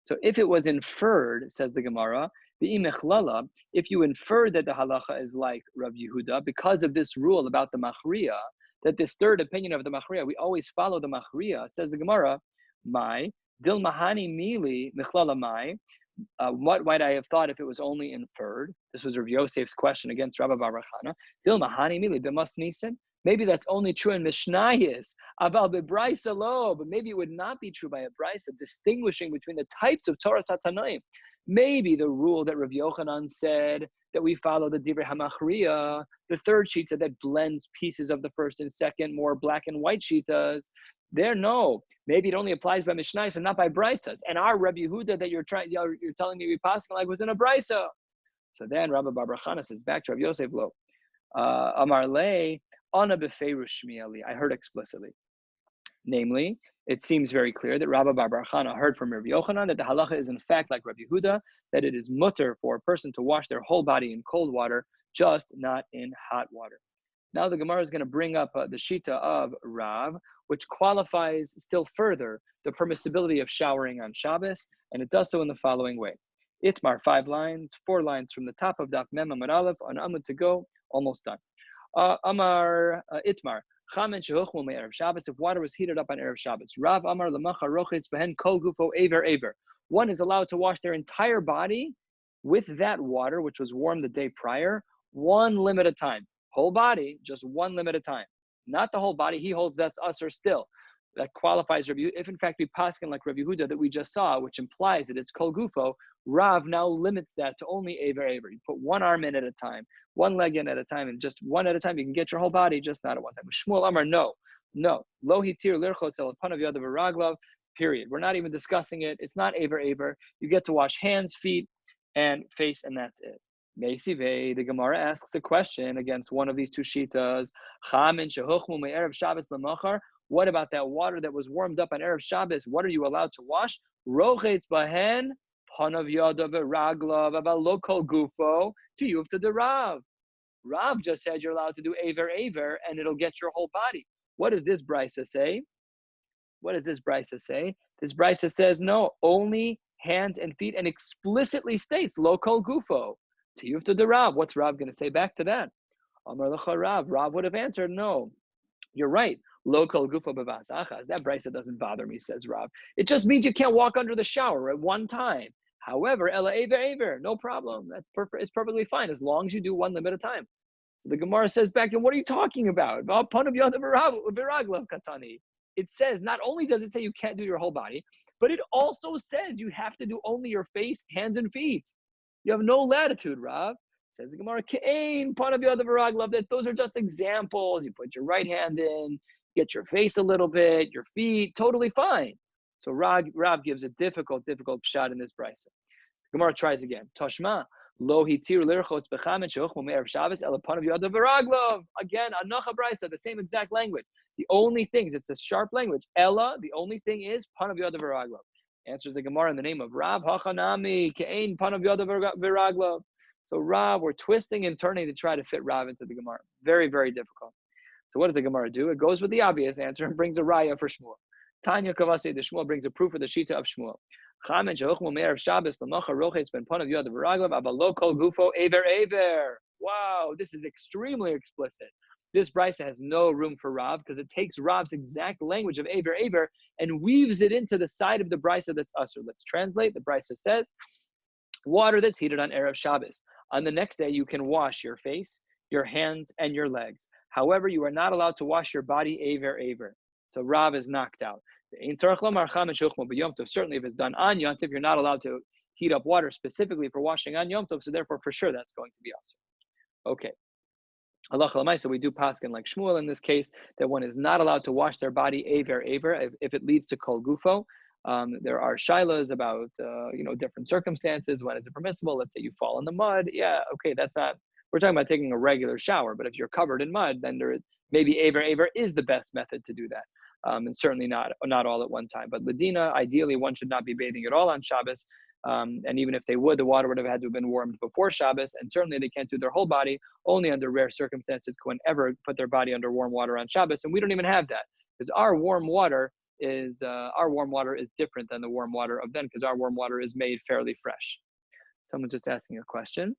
So if it was inferred, says the Gemara, if you infer that the halacha is like Rabbi Yehuda because of this rule about the machriya, that this third opinion of the machriya, we always follow the machriya, says the Gemara, my dil mahani mili mechlala mai. What might I have thought if it was only inferred? This was Rav Yosef's question against Rabbi Bar Chana. Dil mahani mili b'mas nisan. Maybe that's only true in Mishnayis. Aval bebraisa lo, but maybe it would not be true by a brisa, distinguishing between the types of Torah Satanaim. Maybe the rule that Rav Yochanan said that we follow the Divrei Hamachriya, the third shita that blends pieces of the first and second, more black and white shitas. There, no. Maybe it only applies by Mishnayos and not by Brisas. And our Rabbi Yehuda that you're telling me we pass like was in a Brisa. So then Rabbi Bar Bar Chana says back to Rabbi Yosef Lo, Amar Le, Ana Befeirush Shmieli. I heard explicitly. Namely, it seems very clear that Rabbi Bar Bar Chana heard from Rabbi Yochanan that the halacha is in fact like Rabbi Yehuda, that it is mutter for a person to wash their whole body in cold water, just not in hot water. Now the Gemara is going to bring up the shita of Rav, which qualifies still further the permissibility of showering on Shabbos, and it does so in the following way. Itmar, 5 lines, 4 lines from the top of Daf Mem Amud Aleph, on Amud to go, almost done. Amar Itmar, Chamen shehuchmu me'erev Shabbos, if water was heated up on Erev Shabbos. Rav Amar lemacha rochitz behen kol gufo aver aver. One is allowed to wash their entire body with that water, which was warm the day prior, one limit at a time. Whole body, just one limit at a time. Not the whole body. He holds that's usher still. That qualifies Rabbi. If in fact we paskin like Rabbi Yehuda that we just saw, which implies that it's kol gufo, Rav now limits that to only aver aver. You put one arm in at a time, one leg in at a time, and just one at a time. You can get your whole body, just not at one time. Shmuel Amar, no. Lo hitir lirchotz el panav yadav v'raglav. Period. We're not even discussing it. It's not aver aver. You get to wash hands, feet, and face, and that's it. Meisive, the Gemara asks a question against one of these two shitas. Chamin shehuchmu me'erev Shabbos lemachar. What about that water that was warmed up on Erev Shabbos? What are you allowed to wash? Rochetz bahen panav yadav v'raglav about lokal gufo to yufta de Rav. Rav just said you're allowed to do aver aver and it'll get your whole body. What does this brisa say? This brisa says no, only hands and feet, and explicitly states lokal gufo. Tiyufta de Rav. What's Rav going to say back to that? Amar lecha Rav. Rav would have answered, no, you're right. Lokal gufo bevasachas. That brisa doesn't bother me, says Rav. It just means you can't walk under the shower at one time. However, ela aver aver, no problem. That's perfect. It's perfectly fine as long as you do one limit at a time. So the Gemara says back, and what are you talking about? It says, not only does it say you can't do your whole body, but it also says you have to do only your face, hands, and feet. You have no latitude, Rav. Says the Gemara, that those are just examples. You put your right hand in, get your face a little bit, your feet, totally fine. So Rav gives a difficult shot in this brisa. Gemara tries again. Toshma, lo hitir lirchotz bechamen shehuchmu me'erev Shabbos el panav yadav v'raglav. Again, anacha brisa, the same exact language. The only things, it's a sharp language. Ella, the only thing is panav yadav v'raglav. Answers the Gemara in the name of Rav Hachanami Kein Panav Yadav V'Raglav. So Rav, we're twisting and turning to try to fit Rav into the Gemara. Very, very difficult. So what does the Gemara do? It goes with the obvious answer and brings a raya for Shmuel. Tanya Kavase, the Shmuel brings a proof for the shita of Shmuel. Chamen shehuchmu me'erev Shabbos l'macha rochetz ben panav yadav v'raglav abalo kol gufo aver aver. Wow, this is extremely explicit. This brisa has no room for Rav because it takes Rav's exact language of aver aver and weaves it into the side of the brisa that's usher. Let's translate. The brisa says, water that's heated on Erev Shabbos. On the next day, you can wash your face, your hands, and your legs. However, you are not allowed to wash your body aver aver. So Rav is knocked out. Certainly, if it's done on Yom Tov, you're not allowed to heat up water specifically for washing on Yom Tov. So therefore, for sure, that's going to be usher. Okay. Halacha l'maisa, we do paskin like Shmuel in this case, that one is not allowed to wash their body aver if it leads to kol gufo. There are shilas about different circumstances. When is it permissible? Let's say you fall in the mud. Yeah, okay, that's not. We're talking about taking a regular shower, but if you're covered in mud, then maybe aver is the best method to do that, and certainly not all at one time. But ladina, ideally, one should not be bathing at all on Shabbos. And even if they would, the water would have had to have been warmed before Shabbos, and certainly they can't do their whole body. Only under rare circumstances can one ever put their body under warm water on Shabbos, and we don't even have that because our warm water is different than the warm water of then, because our warm water is made fairly fresh. Someone just asking a question: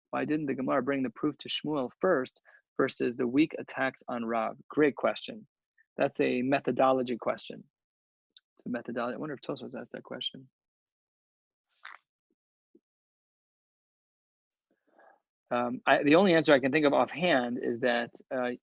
why didn't the Gemara bring the proof to Shmuel first versus the weak attacks on Rav? Great question. That's a methodology question. It's a methodology. I wonder if Tosfos asked that question. The only answer I can think of offhand is that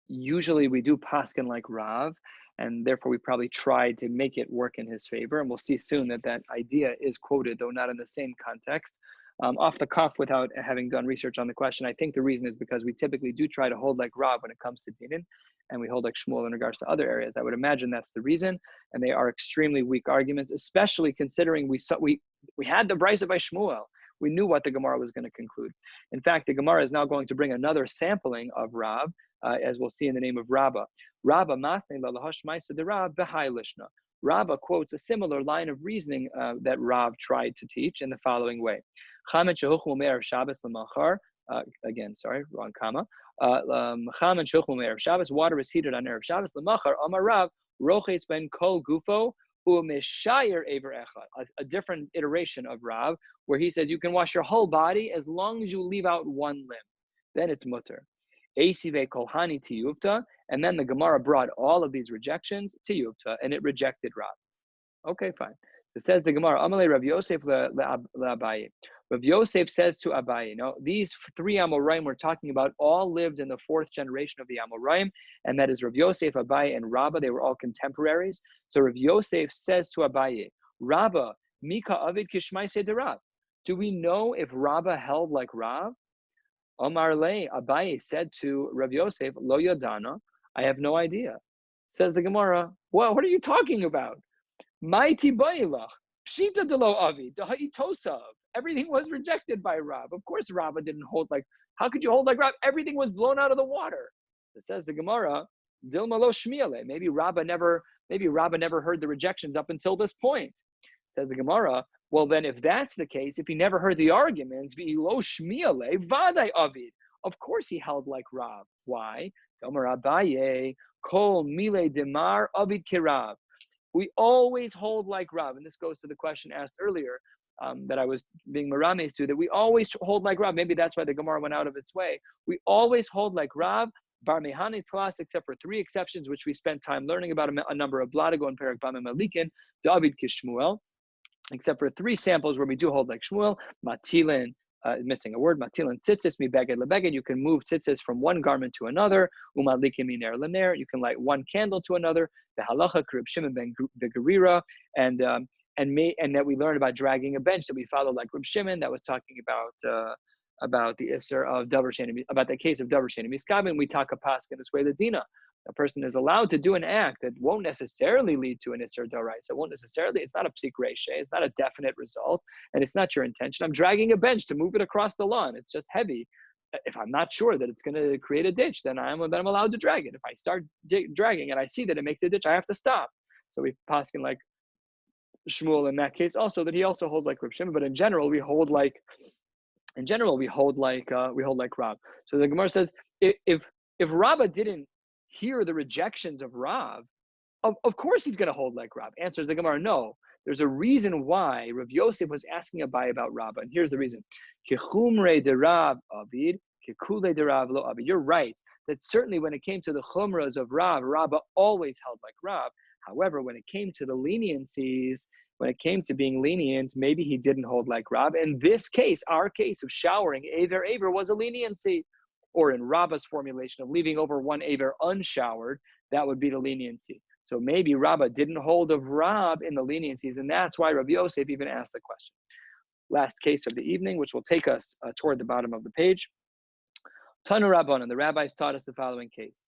usually we do paskin like Rav, and therefore we probably tried to make it work in his favor. And we'll see soon that idea is quoted, though not in the same context. Off the cuff, without having done research on the question, I think the reason is because we typically do try to hold like Rav when it comes to Dinin, and we hold like Shmuel in regards to other areas. I would imagine that's the reason, and they are extremely weak arguments, especially considering we had the brisa by Shmuel. We knew what the Gemara was going to conclude. In fact, the Gemara is now going to bring another sampling of Rav, as we'll see in the name of Rabba. Rabba masne lalahashmaisa de Rav v'hailishna. Rabba quotes a similar line of reasoning that Rav tried to teach in the following way. Chametz shehuchmu me'erev Shabbos l'machar. Again, sorry, wrong comma. Chametz shehuchmu me'erev Shabbos. Water is heated on erev Shabbos l'machar. Amar Rav rochetz ben kol gufo. A different iteration of Rav, where he says you can wash your whole body as long as you leave out one limb. Then it's mutter. Esive kolhani tiyuvta, and then the Gemara brought all of these rejections to Yuvta, and it rejected Rav. Okay, fine. It says the Gemara, Amalei Rav Yosef le'Abaye. Rav Yosef says to Abaye, these three Amoraim we're talking about all lived in the fourth generation of the Amoraim, and that is Rav Yosef, Abaye, and Rabba. They were all contemporaries. So Rav Yosef says to Abaye, Rabba, Mika Avid Kishmai Sederab. Do we know if Rabba held like Rav? Omar Le, Abaye said to Rav Yosef, Lo Yadana, I have no idea. Says the Gemara, well, what are you talking about? Mighty Bailach, Pshita de lo Avi, Tosav. Everything was rejected by Rav. Of course, Rabba didn't hold like. How could you hold like Rav? Everything was blown out of the water. It says the Gemara, Dilma lo Shmiele. Maybe Rabba never heard the rejections up until this point. Says the Gemara. Well, then, if that's the case, if he never heard the arguments, lo Shmiele vadai Avid. Of course, he held like Rav. Why? Tomar Abaye kol mile demar Avid kirav. We always hold like Rav, and this goes to the question asked earlier that I was being merames to, that we always hold like Rav. Maybe that's why the Gemara went out of its way. We always hold like Rav, bar mehane tlas, except for three exceptions, which we spent time learning about a number of Bladago and Perek Bamim Malikin, David Kishmuel, except for three samples where we do hold like Shmuel, Matilin, missing a word, Matilin tzitzis mi beged lebeged. You can move tzitzis from one garment to another. Umalikim miner lener. You can light one candle to another. The halacha Reb Shimon ben Gerira, and that we learned about dragging a bench, that we follow like Reb Shimon, that was talking about the isser of davar sheni, about the case of davar sheni miskabin. We talk a pasuk in this way, the dina. A person is allowed to do an act that won't necessarily lead to an isser d'oraisa. It won't necessarily. It's not a psik reishe. It's not a definite result, and it's not your intention. I'm dragging a bench to move it across the lawn. It's just heavy. If I'm not sure that it's going to create a ditch, then I'm allowed to drag it. If I start dragging and I see that it makes a ditch, I have to stop. So we paskin like Shmuel in that case, also that he also holds like Reb Shimon, but in general we hold like Rav. So the Gemara says if Rabbah didn't hear the rejections of Rav, of course he's going to hold like Rav. Answers the Gemara, no. There's a reason why Rav Yosef was asking Abai about Rabbah, and here's the reason. Kechumre de Rav Avid, kekule de Rav lo Avid. You're right that certainly when it came to the chumras of Rav, Rabbah always held like Rav. However, when it came to the leniencies, when it came to being lenient, maybe he didn't hold like Rav. In this case, our case of showering Aver was a leniency. Or in Rabbah's formulation of leaving over one Aver unshowered, that would be the leniency. So maybe Rabbah didn't hold of Rav in the leniencies, and that's why Rabbi Yosef even asked the question. Last case of the evening, which will take us toward the bottom of the page. Tanu Rabbanan, the rabbis taught us the following case.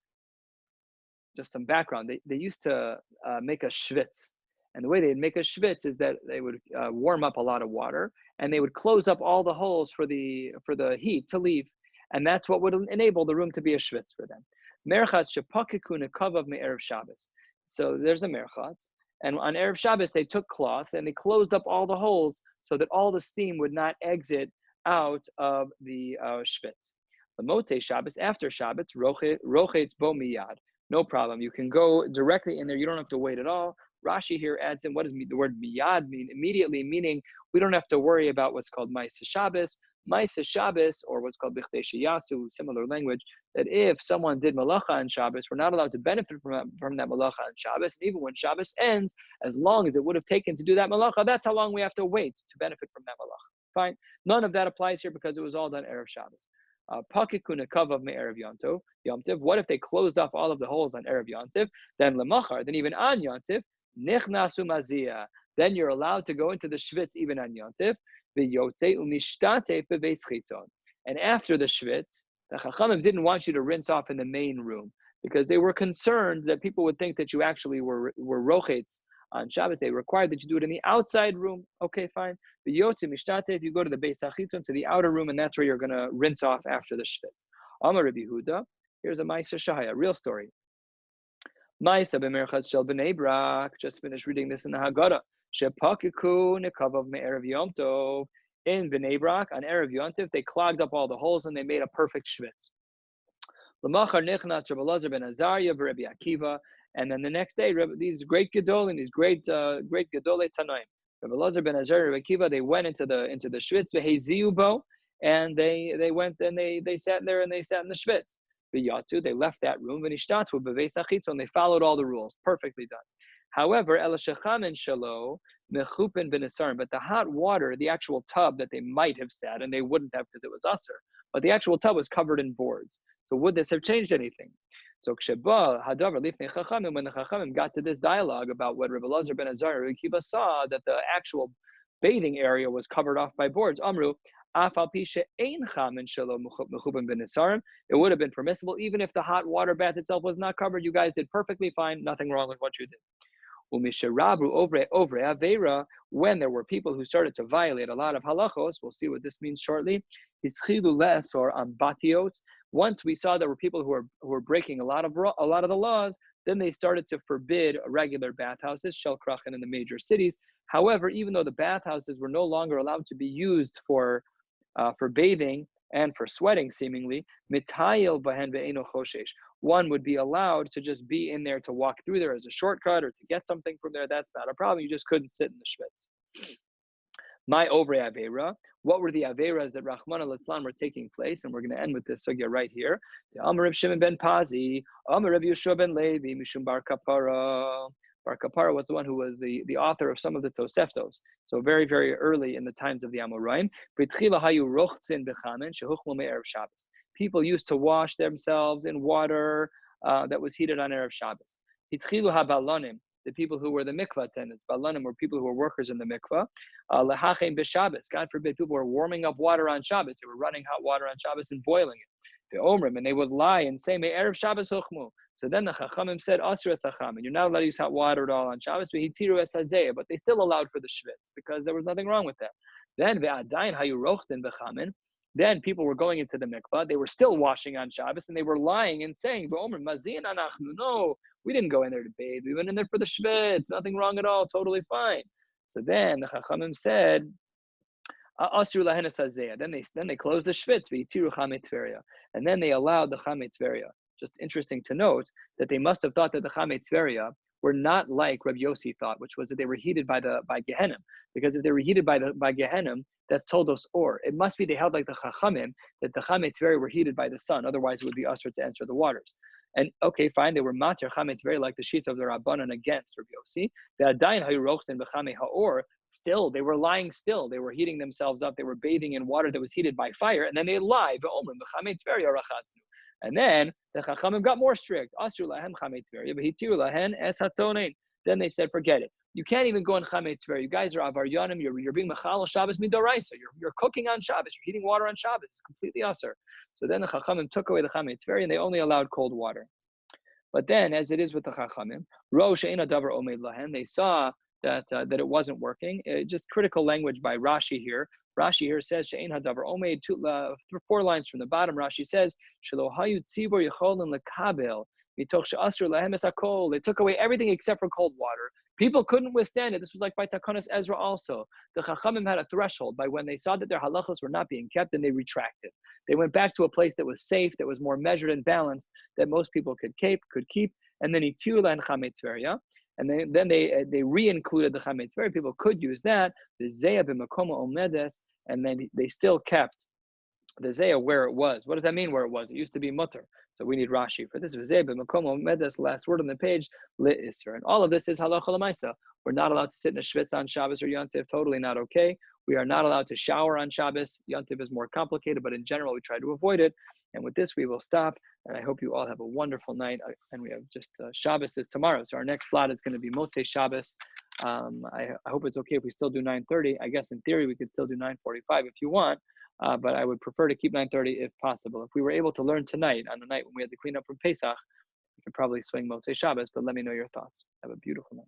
Just some background. They used to make a schwitz. And the way they'd make a schwitz is that they would warm up a lot of water, and they would close up all the holes for the heat to leave. And that's what would enable the room to be a schwitz for them. Merchatz shepakiku nekavav me'erev Shabbos. So there's a merchatz. And on Erev Shabbos, they took cloths and they closed up all the holes so that all the steam would not exit out of the schwitz. The Motzei Shabbos, after Shabbos, rochetz bo miyad. No problem. You can go directly in there. You don't have to wait at all. Rashi here adds in, what does the word miyad mean? Immediately, meaning we don't have to worry about what's called Maseches Shabbos. Maseches Shabbos, or what's called Bichdei Sheyasu, similar language, that if someone did malacha on Shabbos, we're not allowed to benefit from that malacha on Shabbos. And even when Shabbos ends, as long as it would have taken to do that malacha, that's how long we have to wait to benefit from that malacha. Fine. None of that applies here because it was all done Erev Shabbos. Pakiku nekavav me'erev Yom Tov. What if they closed off all of the holes on Erev Yom Tov? Then lemachar, then even on Yom Tov, nichnasu mazia. Then you're allowed to go into the schwitz even on Yom Tov. V'yotzei u'mishtate bebeis chitzon. And after the schwitz, the Chachamim didn't want you to rinse off in the main room because they were concerned that people would think that you actually were rochetz on Shabbos. They required that you do it in the outside room. Okay, fine. The Yotzi Mishtate, if you go to the Beis HaChitzon, to the outer room, and that's where you're going to rinse off after the Shvit. Amar Rabbi Huda, here's a Maisa Shahaya, real story. Maisa b'merchatz shel b'nei Brak, just finished reading this in the Haggadah. Shepakiku nekavav me'erev Yom Tov. In B'nei Brak, on Erev Yom Tov, they clogged up all the holes and they made a perfect Shvitz. L'machar nichnat Rabbi Elazar ben Azariah v'Rabbi Akiva. And then the next day, these great gedolim, these great gedolei tanoim, Rabbi Elazar ben Azariah, Rabbi Akiva, they went into the schwitz v'heziu bo, and they went and they sat there and they sat in the schwitz. V'yatu, they left that room. V'nishtatu b'beis hachitzon, they followed all the rules, perfectly done. However, el shechamen shelo mechupen b'nesarim, but the hot water, the actual tub that they might have sat, and they wouldn't have because it was usher, but the actual tub was covered in boards. So would this have changed anything? So Ksheba Hadavar Lifnei Chachamim, when the Chachamim got to this dialogue about what Rabbi Elazar ben Azariah Akiva saw that the actual bathing area was covered off by boards, Amru, Afal Pisha Ein Chamin Shelo Mechubim ben Nesarim, it would have been permissible even if the hot water bath itself was not covered. You guys did perfectly fine, nothing wrong with what you did. Over Avera, when there were people who started to violate a lot of halachos, we'll see what this means shortly. Hischilu les or ambatiot. Once we saw there were people who were breaking a lot of the laws, then they started to forbid regular bathhouses, shelkrachen in the major cities. However, even though the bathhouses were no longer allowed to be used for bathing and for sweating, seemingly, mitayel bahen ve'eno choshesh. One would be allowed to just be in there to walk through there as a shortcut or to get something from there. That's not a problem. You just couldn't sit in the schwitz. My over Avera. What were the Averas that Rahman al-Islam were taking place? And we're going to end with this sugya right here. The Amar Rav Shimon ben Pazi, Amar Rav Yeshua ben Levi, Mishum Bar Kapara. Bar Kapara was the one who was the author of some of the Toseftos. So very, very early in the times of the Amoraim. People used to wash themselves in water that was heated on Erev Shabbos. The people who were the mikvah attendants. Balanim were people who were workers in the mikvah. Lehachem b'Shabbos. God forbid, people were warming up water on Shabbos. They were running hot water on Shabbos and boiling it. The Omrim, and they would lie and say, "May Erev Shabbos huchmu." So then the Chachamim said, "Asur es hacham," and you're not allowed to use hot water at all on Shabbos. V'hitiru es hazeh, but they still allowed for the shvitz because there was nothing wrong with that. Then ve'adayin hayu rochten b'chamin. Then people were going into the mikvah. They were still washing on Shabbos, and they were lying and saying, "V'omer mazin anachnu." No, we didn't go in there to bathe. We went in there for the shvitz. Nothing wrong at all. Totally fine. So then the Chachamim said, "Asur lahen es hazeh." Then they closed the shvitz v'yitiru chamei tveria, and then they allowed the chamei tveria. Just interesting to note that they must have thought that the chamei tveria were not like Rabbi Yossi thought, which was that they were heated by Gehenim. Because if they were heated by Gehenim, that's Toldos Or. It must be they held like the Chachamim, that the chamei tveria were heated by the sun. Otherwise, it would be usher to enter the waters. And okay, fine, they were matir chamei tveria like the sheet of the Rabbanan against Rabbi Yossi. The adayin hayu rochsin b'chamei haor. Still, they were lying still. They were heating themselves up. They were bathing in water that was heated by fire. And then they lie. And then the Chachamim got more strict. Asur lahen chamei tveria, v'hitiru lahen es hatonein. Then they said, forget it. You can't even go in Chametz Tver. You guys are avaryanim. You're being mechal Shabbos midoraisa. You're cooking on Shabbos. You're heating water on Shabbos. It's completely usher. So then the Chachamim took away the Chametz Tver and they only allowed cold water. But then, as it is with the Chachamim, they saw that it wasn't working. Just critical language by Rashi here. Rashi here says, She'ein hadavar omeid, 4 lines from the bottom, Rashi says, Shelo hayu tzibor yecholin lekabel, mitoch she'asur lahem es hakol. They took away everything except for cold water. People couldn't withstand it. This was like by Takanos Ezra also. The Chachamim had a threshold by when they saw that their halachos were not being kept, and they retracted. They went back to a place that was safe, that was more measured and balanced, that most people could keep, and then Itiula and Chametz Tver, and then they re-included the Chametz Tver. People could use that, the Zeya b'makomo omedes, and then they still kept the Zeya where it was. What does that mean, where it was? It used to be mutter. So we need Rashi for this. Zeya b'makomo omedes, last word on the page, lit isra. And all of this is halacha l'maisa. We're not allowed to sit in a shvitz on Shabbos or Yontif, totally not okay. We are not allowed to shower on Shabbos. Yontif is more complicated, but in general, we try to avoid it. And with this, we will stop. And I hope you all have a wonderful night. And we have just Shabbos is tomorrow. So our next slot is going to be Motzei Shabbos. I hope it's okay if we still do 9:30. I guess in theory, we could still do 9:45 if you want. But I would prefer to keep 9:30 if possible. If we were able to learn tonight, on the night when we had to clean up from Pesach, we could probably swing Motzei Shabbos. But let me know your thoughts. Have a beautiful night.